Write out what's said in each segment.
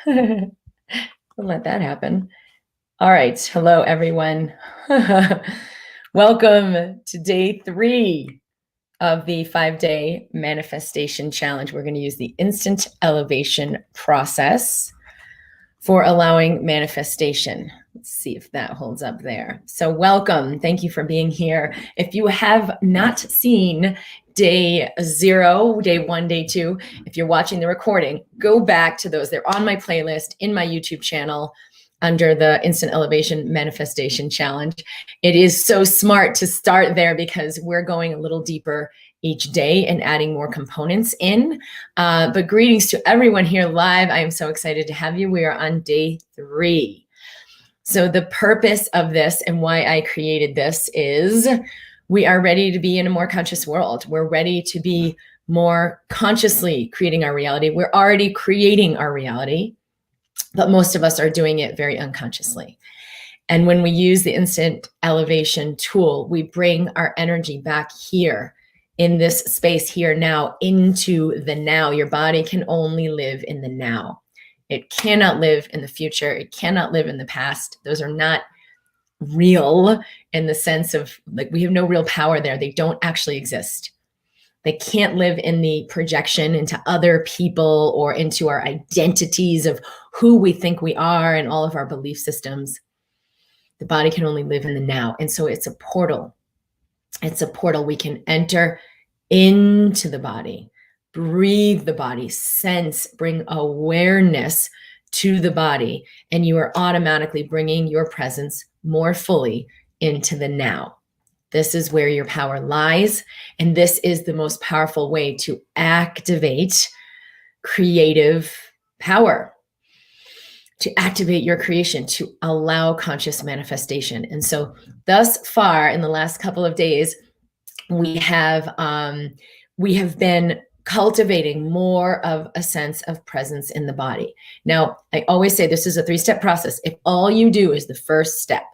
Don't let that happen. All right. Hello, everyone. Welcome to day 3 of the 5-day manifestation challenge. We're going to use the instant elevation process for allowing manifestation. Let's see if that holds up there. So welcome. Thank you for being here. If you have not seen day 0, day 1, day 2, if you're watching the recording, go back to those. They're on my playlist in my YouTube channel under the Instant Elevation Manifestation Challenge. It is so smart to start there because we're going a little deeper each day and adding more components in. But greetings to everyone here live. I am so excited to have you. We are on day 3. So the purpose of this and why I created this is we are ready to be in a more conscious world. We're ready to be more consciously creating our reality. We're already creating our reality, but most of us are doing it very unconsciously. And when we use the instant elevation tool, we bring our energy back here in this space here now into the now. Your body can only live in the now. It cannot live in the future. It cannot live in the past. Those are not real in the sense of like we have no real power there. They don't actually exist. They can't live in the projection into other people or into our identities of who we think we are and all of our belief systems. The body can only live in the now. And so it's a portal. It's a portal. We can enter into the body, breathe the body, sense, bring awareness to the body, and you are automatically bringing your presence more fully into the now. This is where your power lies, and this is the most powerful way to activate creative power, to activate your creation, to allow conscious manifestation. And so thus far in the last couple of days, we have been cultivating more of a sense of presence in the body. Now, I always say this is a 3-step process. If all you do is the first step,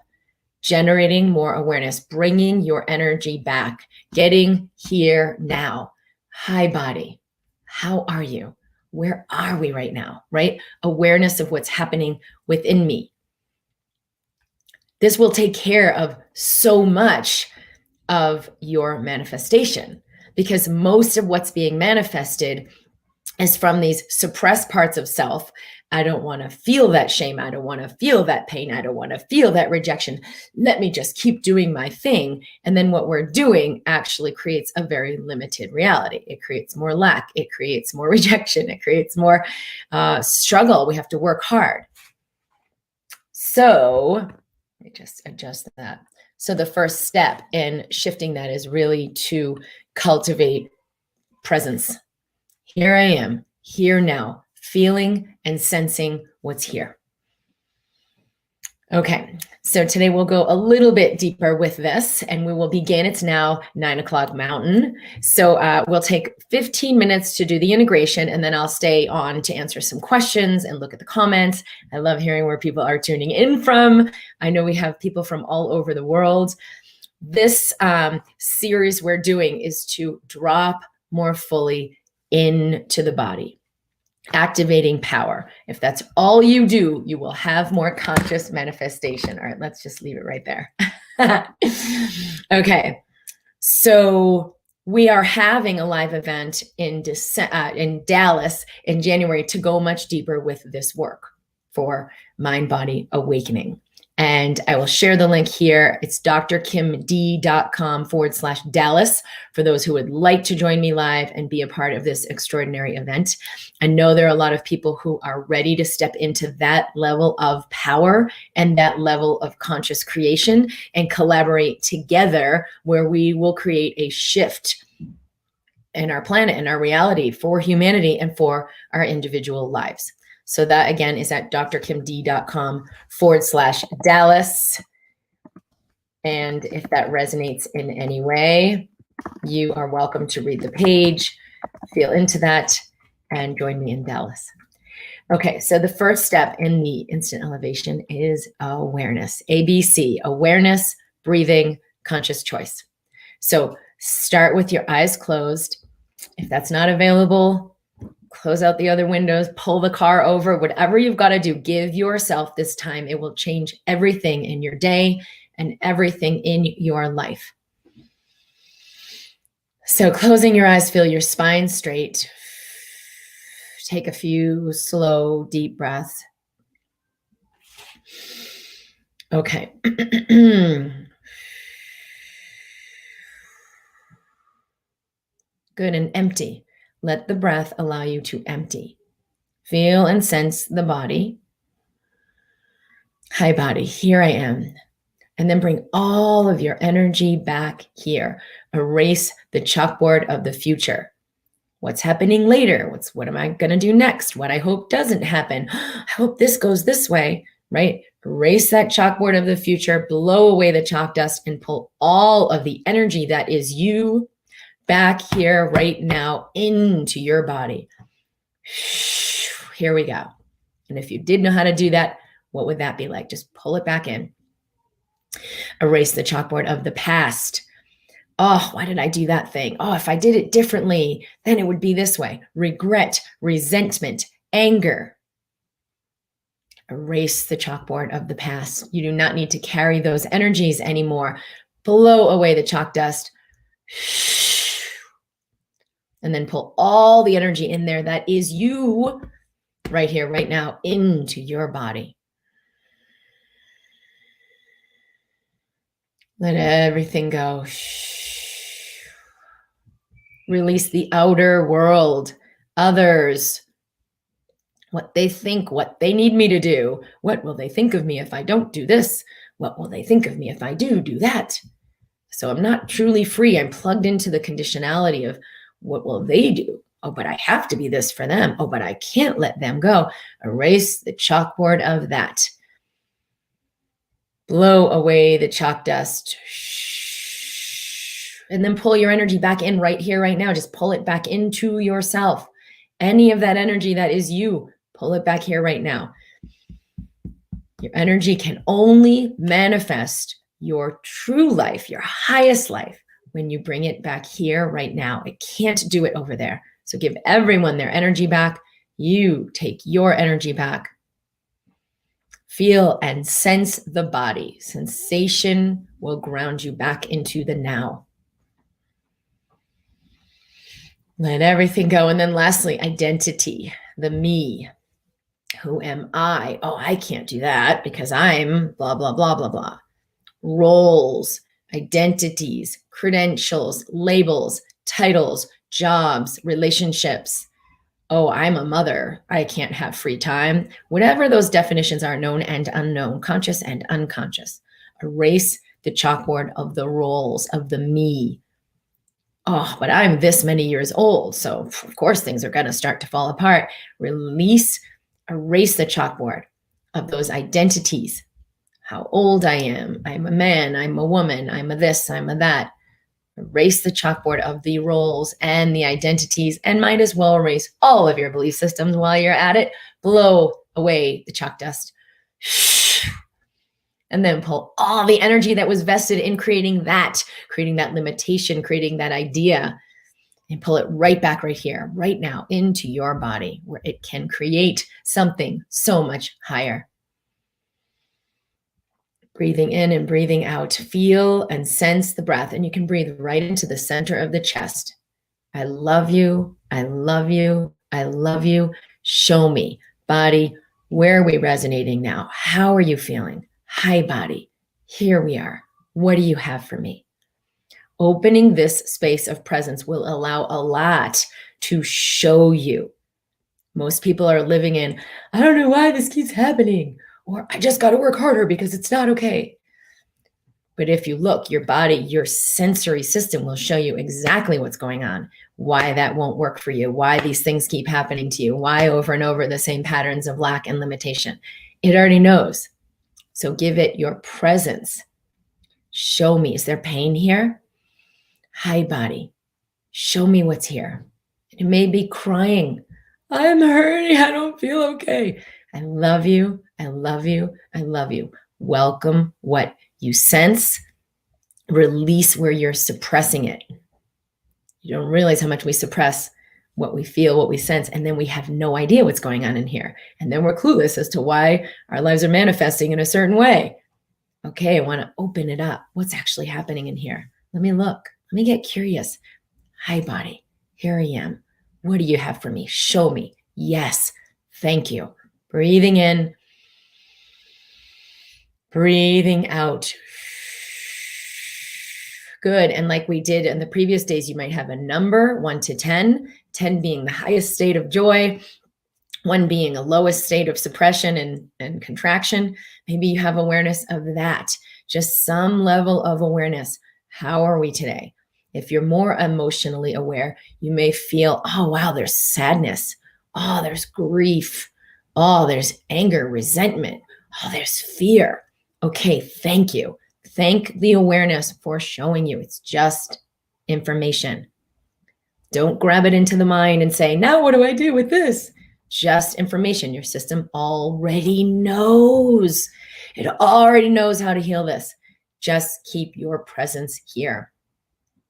generating more awareness, bringing your energy back, getting here now. Hi, body. How are you? Where are we right now, right? Awareness of what's happening within me. This will take care of so much of your manifestation because most of what's being manifested is from these suppressed parts of self. I don't want to feel that shame. I don't want to feel that pain. I don't want to feel that rejection. Let me just keep doing my thing. And then what we're doing actually creates a very limited reality. It creates more lack. It creates more rejection. It creates more struggle. We have to work hard. So let me just adjust that. So the first step in shifting that is really to cultivate presence. Here I am, here now, feeling and sensing what's here. Okay, so today we'll go a little bit deeper with this and we will begin. It's now 9:00 Mountain. So we'll take 15 minutes to do the integration and then I'll stay on to answer some questions and look at the comments. I love hearing where people are tuning in from. I know we have people from all over the world. This series we're doing is to drop more fully into the body. Activating power. If that's all you do, you will have more conscious manifestation. All right, let's just leave it right there. Okay, so we are having a live event in Dallas in January to go much deeper with this work for MindBody Awakening. And I will share the link here. It's drkimd.com/Dallas for those who would like to join me live and be a part of this extraordinary event. I know there are a lot of people who are ready to step into that level of power and that level of conscious creation and collaborate together where we will create a shift in our planet and our reality for humanity and for our individual lives. So that again is at drkimd.com/Dallas. And if that resonates in any way, you are welcome to read the page, feel into that, and join me in Dallas. Okay, so the first step in the instant elevation is awareness. ABC, awareness, breathing, conscious choice. So start with your eyes closed. If that's not available, Close out the other windows, pull the car over, whatever you've got to do, give yourself this time. It will change everything in your day and everything in your life. So closing your eyes, feel your spine straight. Take a few slow, deep breaths. Okay. Good, and empty. Let the breath allow you to empty. Feel and sense the body. Hi, body, here I am. And then bring all of your energy back here. Erase the chalkboard of the future. What's happening later? What am I going to do next? What I hope doesn't happen. I hope this goes this way, right? Erase that chalkboard of the future, blow away the chalk dust, and pull all of the energy that is you back here right now into your body. Here we go. And if you did know how to do that, what would that be like? Just pull it back in. Erase the chalkboard of the past. Oh, why did I do that thing? Oh, if I did it differently, then it would be this way. Regret, resentment, anger. Erase the chalkboard of the past. You do not need to carry those energies anymore. Blow away the chalk dust. And then pull all the energy in there that is you right here, right now, into your body. Let everything go. Release the outer world, others, what they think, what they need me to do. What will they think of me if I don't do this? What will they think of me if I do that? So I'm not truly free. I'm plugged into the conditionality of what will they do? Oh, but I have to be this for them. Oh, but I can't let them go. Erase the chalkboard of that. Blow away the chalk dust. And then pull your energy back in right here, right now. Just pull it back into yourself. Any of that energy that is you, pull it back here right now. Your energy can only manifest your true life, your highest life, when you bring it back here right now. It can't do it over there. So give everyone their energy back. You take your energy back. Feel and sense the body. Sensation will ground you back into the now. Let everything go. And then lastly, identity, the me. Who am I? Oh, I can't do that because I'm blah, blah, blah, blah, blah. Roles, identities, credentials, labels, titles, jobs, relationships. Oh, I'm a mother. I can't have free time. Whatever those definitions are, known and unknown, conscious and unconscious. Erase the chalkboard of the roles of the me. Oh, but I'm this many years old, so of course things are going to start to fall apart. Erase the chalkboard of those identities. How old I am. I'm a man. I'm a woman. I'm a this. I'm a that. Erase the chalkboard of the roles and the identities, and might as well erase all of your belief systems while you're at it. Blow away the chalk dust. And then pull all the energy that was vested in creating that limitation, creating that idea, and pull it right back right here, right now, into your body where it can create something so much higher. Breathing in and breathing out. Feel and sense the breath, and you can breathe right into the center of the chest. I love you. I love you. I love you. Show me, body, where are we resonating now? How are you feeling? Hi, body. Here we are. What do you have for me? Opening this space of presence will allow a lot to show you. Most people are living in, I don't know why this keeps happening, or I just got to work harder because it's not okay. But if you look, your body, your sensory system will show you exactly what's going on, why that won't work for you, why these things keep happening to you, why over and over the same patterns of lack and limitation. It already knows. So give it your presence. Show me, is there pain here? Hi, body. Show me what's here. It may be crying. I'm hurting. I don't feel okay. I love you. I love you. I love you. Welcome what you sense. Release where you're suppressing it. You don't realize how much we suppress what we feel, what we sense, and then we have no idea what's going on in here. And then we're clueless as to why our lives are manifesting in a certain way. Okay, I want to open it up. What's actually happening in here? Let me look. Let me get curious. Hi, body. Here I am. What do you have for me? Show me. Yes. Thank you. Breathing in. Breathing out. Good. And like we did in the previous days, you might have a number 1 to 10, 10 being the highest state of joy, 1 being a lowest state of suppression and contraction. Maybe you have awareness of that, just some level of awareness. How are we today? If you're more emotionally aware, you may feel, oh, wow, there's sadness. Oh, there's grief. Oh, there's anger, resentment. Oh, there's fear. Okay, thank you. Thank the awareness for showing you. It's just information. Don't grab it into the mind and say, now what do I do with this? Just information. Your system already knows. It already knows how to heal this. Just keep your presence here.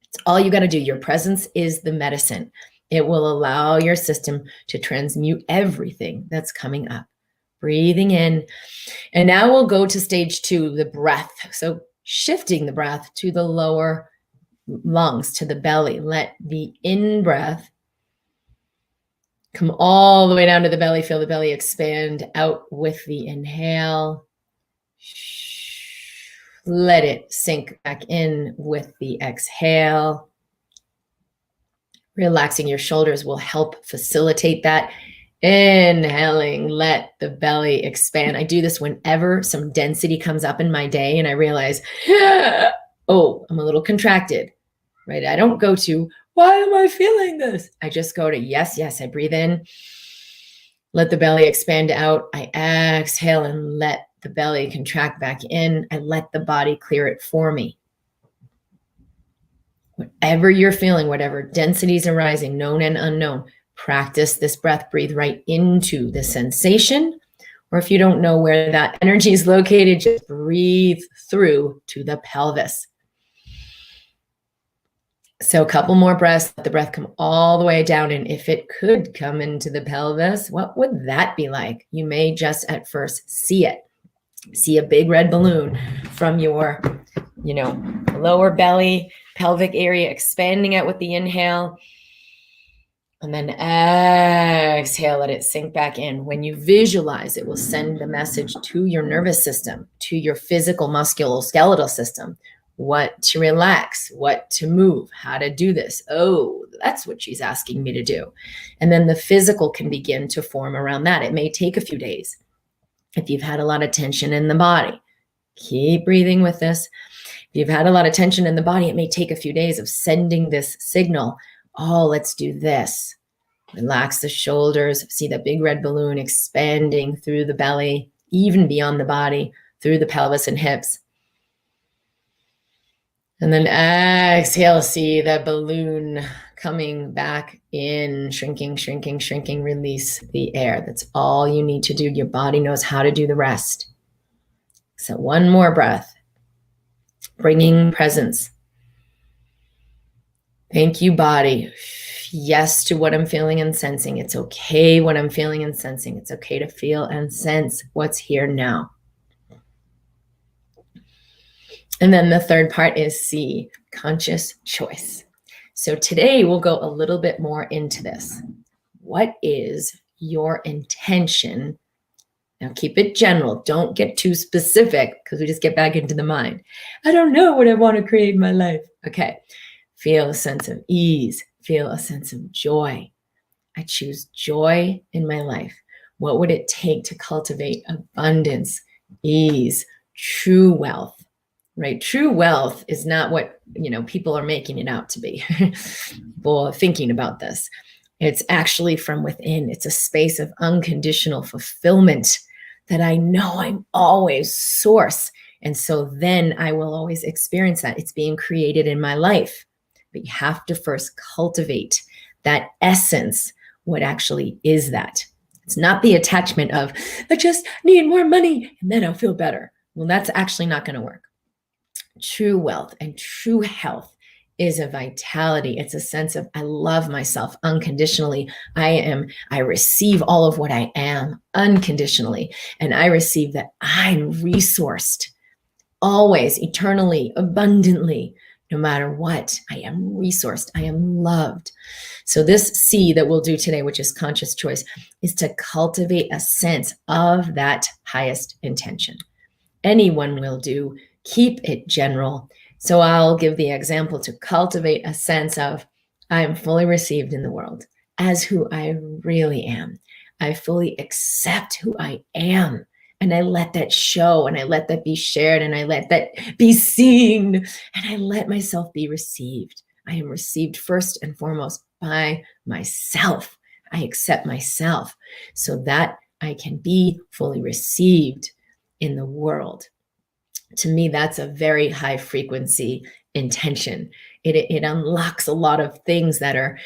It's all you got to do. Your presence is the medicine. It will allow your system to transmute everything that's coming up. Breathing in. And now we'll go to stage 2, the breath. So shifting the breath to the lower lungs, to the belly. Let the in-breath come all the way down to the belly. Feel the belly expand out with the inhale. Let it sink back in with the exhale. Relaxing your shoulders will help facilitate that. Inhaling, let the belly expand. I do this whenever some density comes up in my day and I realize, oh, I'm a little contracted, right? I don't go to, why am I feeling this? I just go to, yes, yes. I breathe in, let the belly expand out. I exhale and let the belly contract back in. I let the body clear it for me. Whatever you're feeling, whatever densities arising, known and unknown, practice this breath. Breathe right into the sensation. Or if you don't know where that energy is located, just breathe through to the pelvis. So a couple more breaths, let the breath come all the way down. And if it could come into the pelvis, what would that be like? You may just at first see it. See a big red balloon from your, lower belly, pelvic area, expanding out with the inhale. And then exhale, let it sink back in. When you visualize, it will send the message to your nervous system, to your physical musculoskeletal system, what to relax, what to move, how to do this. Oh, that's what she's asking me to do. And then the physical can begin to form around that. It may take a few days. If you've had a lot of tension in the body, keep breathing with this. If you've had a lot of tension in the body, it may take a few days of sending this signal. Oh, let's do this. Relax the shoulders. See that big red balloon expanding through the belly, even beyond the body, through the pelvis and hips. And then exhale, see that balloon coming back in, shrinking, shrinking, shrinking, release the air. That's all you need to do. Your body knows how to do the rest. So one more breath, bringing presence. Thank you, body. Yes to what I'm feeling and sensing. It's okay what I'm feeling and sensing. It's okay to feel and sense what's here now. And then the third part is C, conscious choice. So today we'll go a little bit more into this. What is your intention? Now keep it general. Don't get too specific because we just get back into the mind. I don't know what I want to create in my life. Okay. Feel a sense of ease. Feel a sense of joy. I choose joy in my life. What would it take to cultivate abundance, ease, true wealth? Right? True wealth is not what, people are making it out to be. People are thinking about this. It's actually from within. It's a space of unconditional fulfillment that I know I'm always source. And so then I will always experience that. It's being created in my life. But you have to first cultivate that essence. What actually is that? It's not the attachment of, I just need more money and then I'll feel better. Well, that's actually not going to work. True wealth and true health is a vitality. It's a sense of, I love myself unconditionally. I receive all of what I am unconditionally. And I receive that I'm resourced always, eternally, abundantly, no matter what. I am resourced. I am loved. So this C that we'll do today, which is conscious choice, is to cultivate a sense of that highest intention. Anyone will do. Keep it general. So I'll give the example to cultivate a sense of, I am fully received in the world as who I really am. I fully accept who I am. And I let that show, and I let that be shared, and I let that be seen, and I let myself be received. I am received first and foremost by myself. I accept myself so that I can be fully received in the world. To me, that's a very high frequency intention. It unlocks a lot of things that are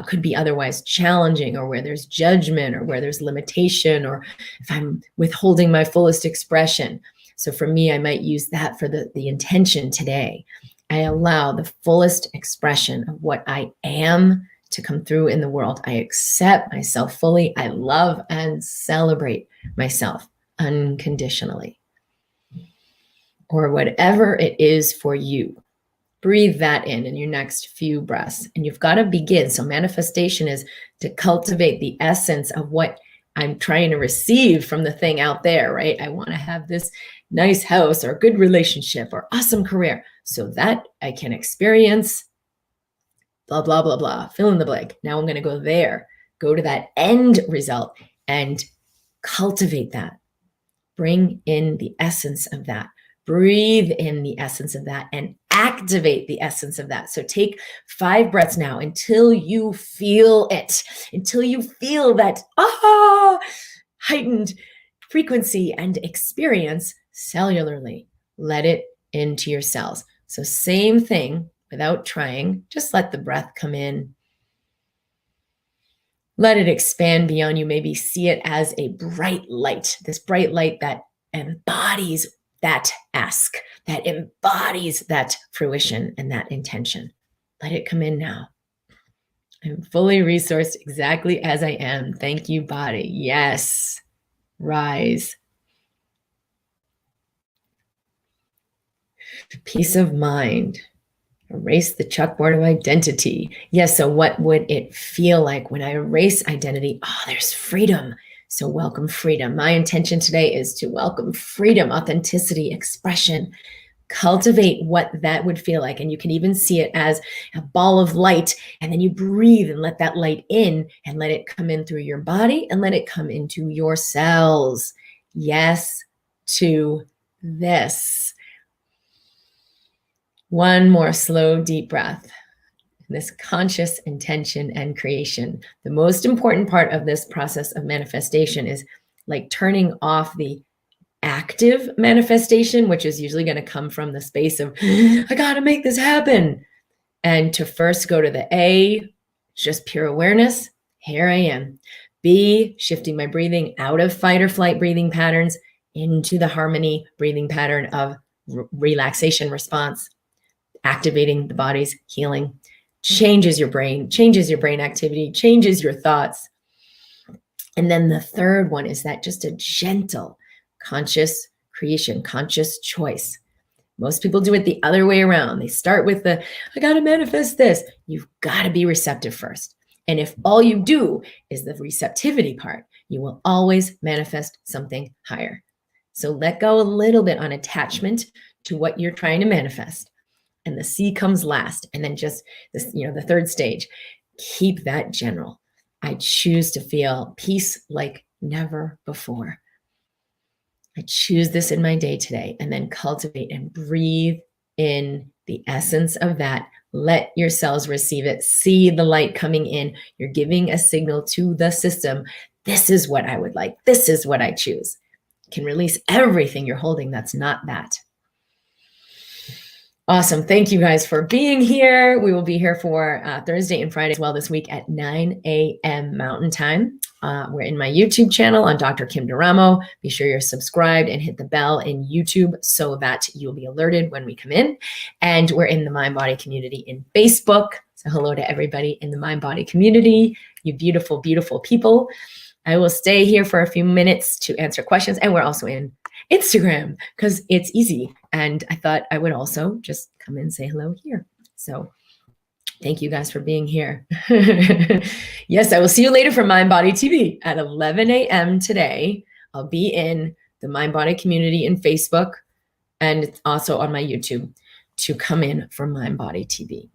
could be otherwise challenging, or where there's judgment, or where there's limitation, or if I'm withholding my fullest expression. So for me, I might use that for the intention today. I allow the fullest expression of what I am to come through in the world. I accept myself fully. I love and celebrate myself unconditionally. Or whatever it is for you. Breathe that in your next few breaths. And you've got to begin. So manifestation is to cultivate the essence of what I'm trying to receive from the thing out there, right? I want to have this nice house, or good relationship, or awesome career, so that I can experience blah, blah, blah, blah, fill in the blank. Now I'm going to go there, go to that end result, and cultivate that. Bring in the essence of that. Breathe in the essence of that and activate the essence of that. So take 5 breaths now until you feel it, until you feel that heightened frequency and experience cellularly. Let it into your cells. So same thing, without trying, just let the breath come in. Let it expand beyond you. Maybe see it as a bright light, this bright light that embodies that ask, that embodies that fruition and that intention. Let it come in now. I'm fully resourced exactly as I am. Thank you, body. Yes. Rise. Peace of mind. Erase the chalkboard of identity. Yes, so what would it feel like when I erase identity? Oh, there's freedom. So welcome freedom. My intention today is to welcome freedom, authenticity, expression. Cultivate what that would feel like. And you can even see it as a ball of light. And then you breathe and let that light in, and let it come in through your body, and let it come into your cells. Yes to this. One more slow, deep breath. This conscious intention and creation. The most important part of this process of manifestation is like turning off the active manifestation, which is usually going to come from the space of, I got to make this happen. And to first go to the A, just pure awareness. Here I am. B, shifting my breathing out of fight or flight breathing patterns into the harmony breathing pattern of relaxation response, activating the body's healing. Changes your brain activity, changes your thoughts. And then the third one is that just a gentle, conscious creation, conscious choice. Most people do it the other way around. They start with I got to manifest this. You've got to be receptive first. And if all you do is the receptivity part, you will always manifest something higher. So let go a little bit on attachment to what you're trying to manifest. And the C comes last. And then just this, the third stage, keep that general. I choose to feel peace like never before. I choose this in my day today. And then cultivate and breathe in the essence of that. Let your cells receive it. See the light coming in. You're giving a signal to the system. This is what I would like. This is what I choose. You can release everything you're holding that's not that. Awesome. Thank you guys for being here. We will be here for Thursday and Friday as well this week at 9 a.m. Mountain Time, We're in my YouTube channel on Dr. Kim Duramo. Be sure you're subscribed and hit the bell in YouTube so that you'll be alerted when we come in. And we're in the MindBody community in Facebook. So hello to everybody in the MindBody community, you beautiful, beautiful people. I will stay here for a few minutes to answer questions. And we're also in Instagram because it's easy. And I thought I would also just come and say hello here. So thank you guys for being here. Yes, I will see you later for MindBody TV at 11 a.m. today. I'll be in the MindBody community in Facebook and also on my YouTube to come in for MindBody TV.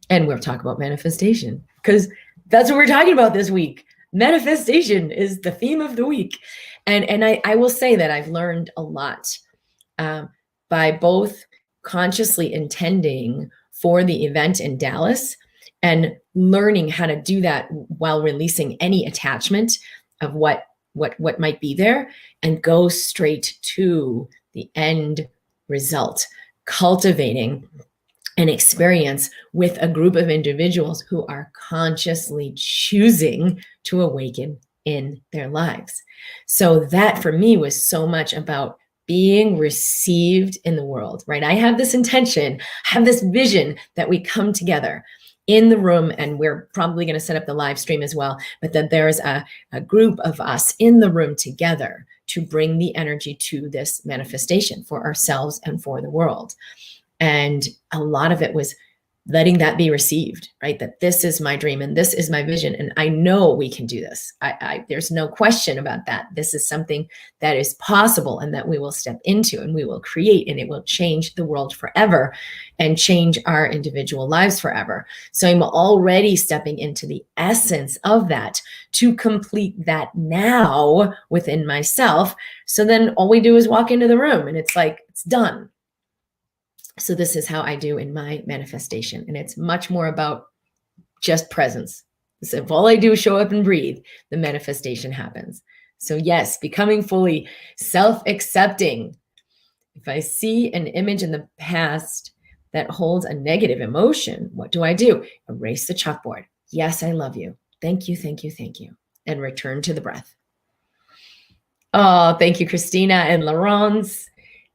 And we'll talk about manifestation because that's what we're talking about this week. Manifestation is the theme of the week. And I will say that I've learned a lot by both consciously intending for the event in Dallas and learning how to do that while releasing any attachment of what might be there and go straight to the end result, cultivating an experience with a group of individuals who are consciously choosing to awaken in their lives. So that for me was so much about being received in the world, right? I have this intention, I have this vision that we come together in the room, and we're probably going to set up the live stream as well, but that there's a group of us in the room together to bring the energy to this manifestation for ourselves and for the world. And a lot of it was letting that be received, right? That this is my dream and this is my vision. And I know we can do this. There's no question about that. This is something that is possible and that we will step into and we will create, and it will change the world forever and change our individual lives forever. So I'm already stepping into the essence of that to complete that now within myself. So then all we do is walk into the room and it's like, it's done. So this is how I do in my manifestation. And it's much more about just presence. So if all I do is show up and breathe, the manifestation happens. So yes, becoming fully self-accepting. If I see an image in the past that holds a negative emotion, what do? Erase the chalkboard. Yes, I love you. Thank you, thank you, thank you. And return to the breath. Oh, thank you, Christina and Laurence.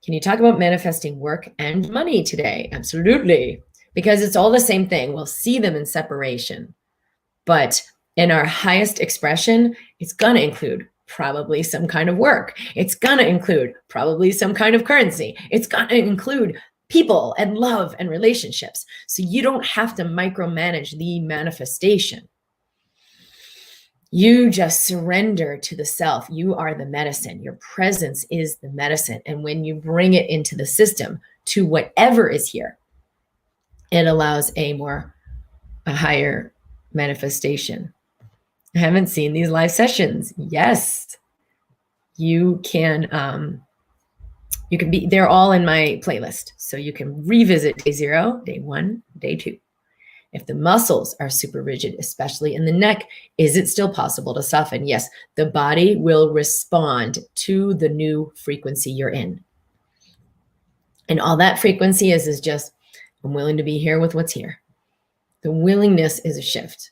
Can you talk about manifesting work and money today? Absolutely. Because it's all the same thing. We'll see them in separation. But in our highest expression, it's going to include probably some kind of work. It's going to include probably some kind of currency. It's going to include people and love and relationships. So you don't have to micromanage the manifestation. You just surrender to the self. You are the medicine. Your presence is the medicine. And when you bring it into the system to whatever is here, it allows a higher manifestation. I haven't seen these live sessions. Yes, you can be, they're all in my playlist. So you can revisit day 0, day 1, day 2. If the muscles are super rigid, especially in the neck, is it still possible to soften? Yes, the body will respond to the new frequency you're in. And all that frequency is just, I'm willing to be here with what's here. The willingness is a shift,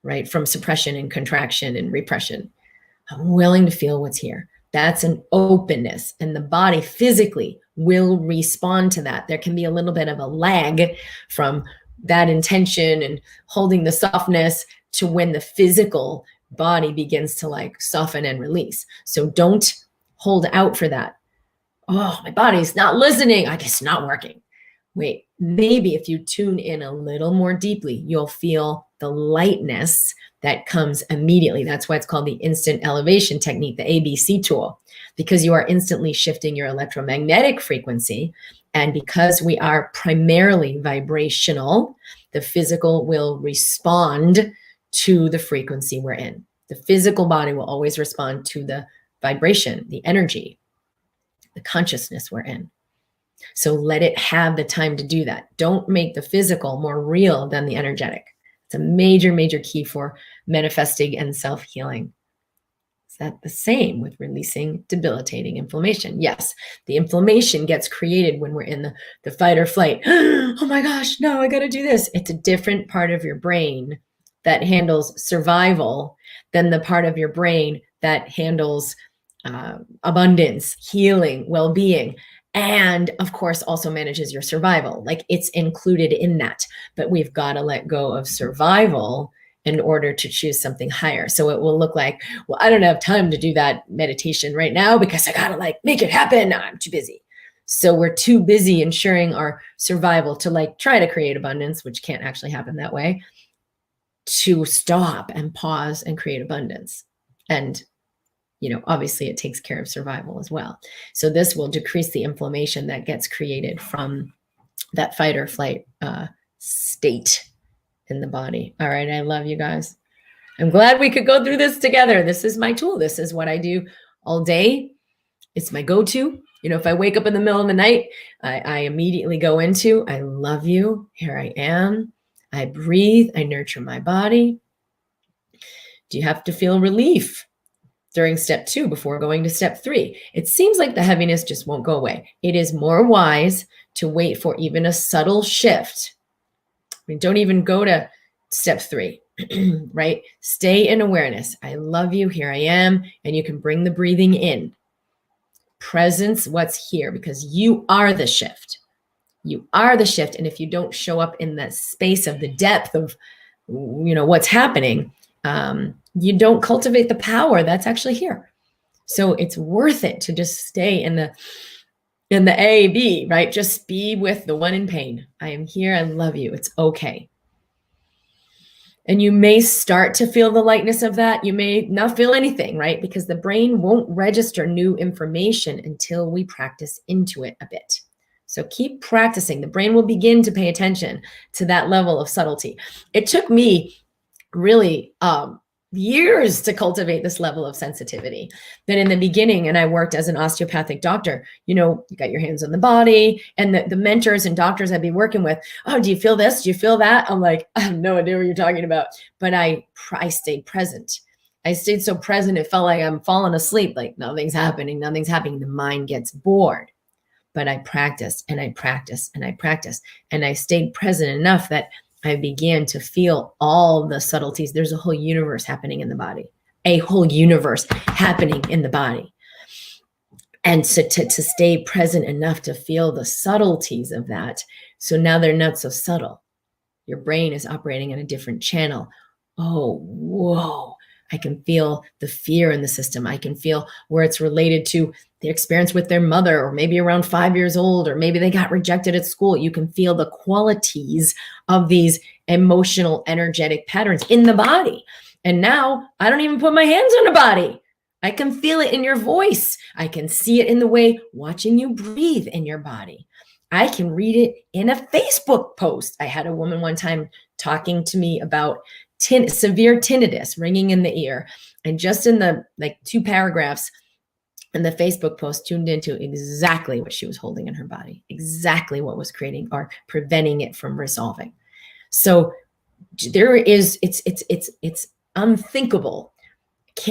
right? From suppression and contraction and repression. I'm willing to feel what's here. That's an openness, and the body physically will respond to that. There can be a little bit of a lag from that intention and holding the softness to when the physical body begins to like soften and release. So don't hold out for that. Oh, my body's not listening. I guess it's not working. Wait, maybe if you tune in a little more deeply, you'll feel the lightness that comes immediately. That's why it's called the instant elevation technique, the ABC tool, because you are instantly shifting your electromagnetic frequency. And because we are primarily vibrational, the physical will respond to the frequency we're in. The physical body will always respond to the vibration, the energy, the consciousness we're in. So let it have the time to do that. Don't make the physical more real than the energetic. It's a major, major key for manifesting and self-healing. Is that the same with releasing debilitating inflammation? Yes, the inflammation gets created when we're in the fight or flight. Oh my gosh, no, I got to do this. It's a different part of your brain that handles survival than the part of your brain that handles abundance, healing, well-being, and of course also manages your survival. Like, it's included in that, but we've got to let go of survival in order to choose something higher. So it will look like, well, I don't have time to do that meditation right now because I got to like make it happen. I'm too busy. So we're too busy ensuring our survival to like try to create abundance, which can't actually happen that way, to stop and pause and create abundance. And, you know, obviously it takes care of survival as well. So this will decrease the inflammation that gets created from that fight or flight state in the body. All right. I love you guys. I'm glad we could go through this together. This is my tool. This is what I do all day. It's my go-to. You know, if I wake up in the middle of the night, I immediately go into, I love you. Here I am. I breathe. I nurture my body. Do you have to feel relief during step 2 before going to step 3? It seems like the heaviness just won't go away. It is more wise to wait for even a subtle shift. I mean, don't even go to step 3, right? Stay in awareness. I love you. Here I am. And you can bring the breathing in. Presence, what's here, because you are the shift. You are the shift. And if you don't show up in that space of the depth of, you know, what's happening, you don't cultivate the power that's actually here. So it's worth it to just stay in the A, B, right? Just be with the one in pain. I am here. I love you. It's okay. And you may start to feel the lightness of that. You may not feel anything, right? Because the brain won't register new information until we practice into it a bit. So keep practicing. The brain will begin to pay attention to that level of subtlety. It took me really years to cultivate this level of sensitivity. Then in the beginning, and I worked as an osteopathic doctor, you know, you got your hands on the body, and the mentors and doctors I'd be working with, oh, do you feel this? Do you feel that? I'm like, I have no idea what you're talking about. But I stayed present. I stayed so present, it felt like I'm falling asleep, like nothing's happening, nothing's happening. The mind gets bored. But I practiced and I practiced and I practiced, and I stayed present enough that I began to feel all the subtleties. There's a whole universe happening in the body, a whole universe happening in the body. And so to stay present enough to feel the subtleties of that. So now they're not so subtle. Your brain is operating on a different channel. Oh, whoa. I can feel the fear in the system. I can feel where it's related to the experience with their mother, or maybe around 5 years old, or maybe they got rejected at school. You can feel the qualities of these emotional, energetic patterns in the body. And now I don't even put my hands on the body. I can feel it in your voice. I can see it in the way watching you breathe in your body. I can read it in a Facebook post. I had a woman one time talking to me about severe tinnitus, ringing in the ear. And just in the 2 paragraphs in the Facebook post, tuned into exactly what she was holding in her body, exactly what was creating or preventing it from resolving. So there is, it's unthinkable.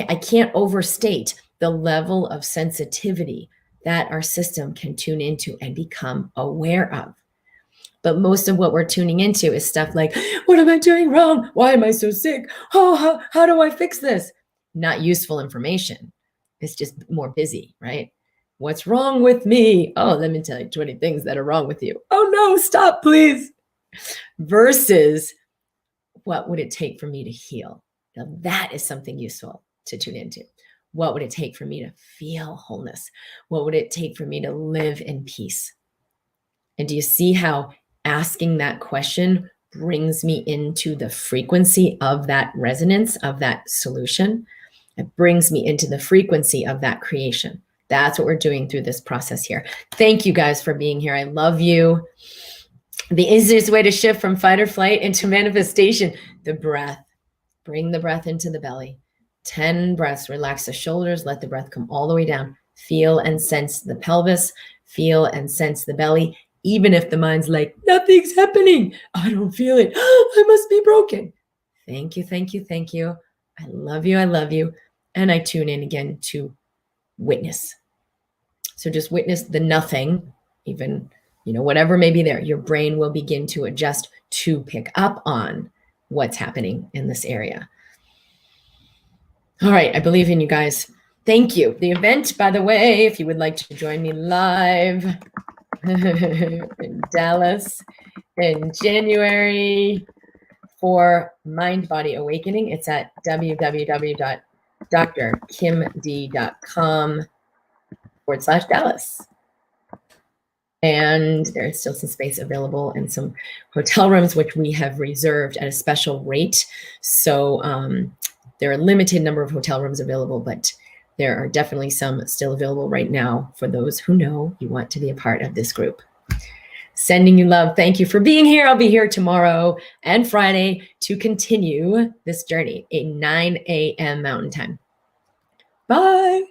I can't overstate the level of sensitivity that our system can tune into and become aware of. But most of what we're tuning into is stuff like, what am I doing wrong? Why am I so sick? Oh, how do I fix this? Not useful information. It's just more busy, right? What's wrong with me? Oh, let me tell you 20 things that are wrong with you. Oh no, stop, please. Versus, what would it take for me to heal? Now that is something useful to tune into. What would it take for me to feel wholeness? What would it take for me to live in peace? And do you see how asking that question brings me into the frequency of that resonance, of that solution? It brings me into the frequency of that creation. That's what we're doing through this process here. Thank you guys for being here. I love you. The easiest way to shift from fight or flight into manifestation, the breath. Bring the breath into the belly. 10 breaths. Relax the shoulders. Let the breath come all the way down. Feel and sense the pelvis. Feel and sense the belly. Even if the mind's like, nothing's happening. I don't feel it. I must be broken. Thank you, thank you, thank you. I love you, I love you. And I tune in again to witness. So just witness the nothing, even, whatever may be there. Your brain will begin to adjust to pick up on what's happening in this area. All right, I believe in you guys. Thank you. The event, by the way, if you would like to join me live in Dallas in January for MindBody Awakening, it's at www.drkimd.com/Dallas. And there's still some space available in some hotel rooms, which we have reserved at a special rate. So there are a limited number of hotel rooms available, but there are definitely some still available right now for those who know you want to be a part of this group. Sending you love. Thank you for being here. I'll be here tomorrow and Friday to continue this journey at 9 a.m. Mountain Time. Bye.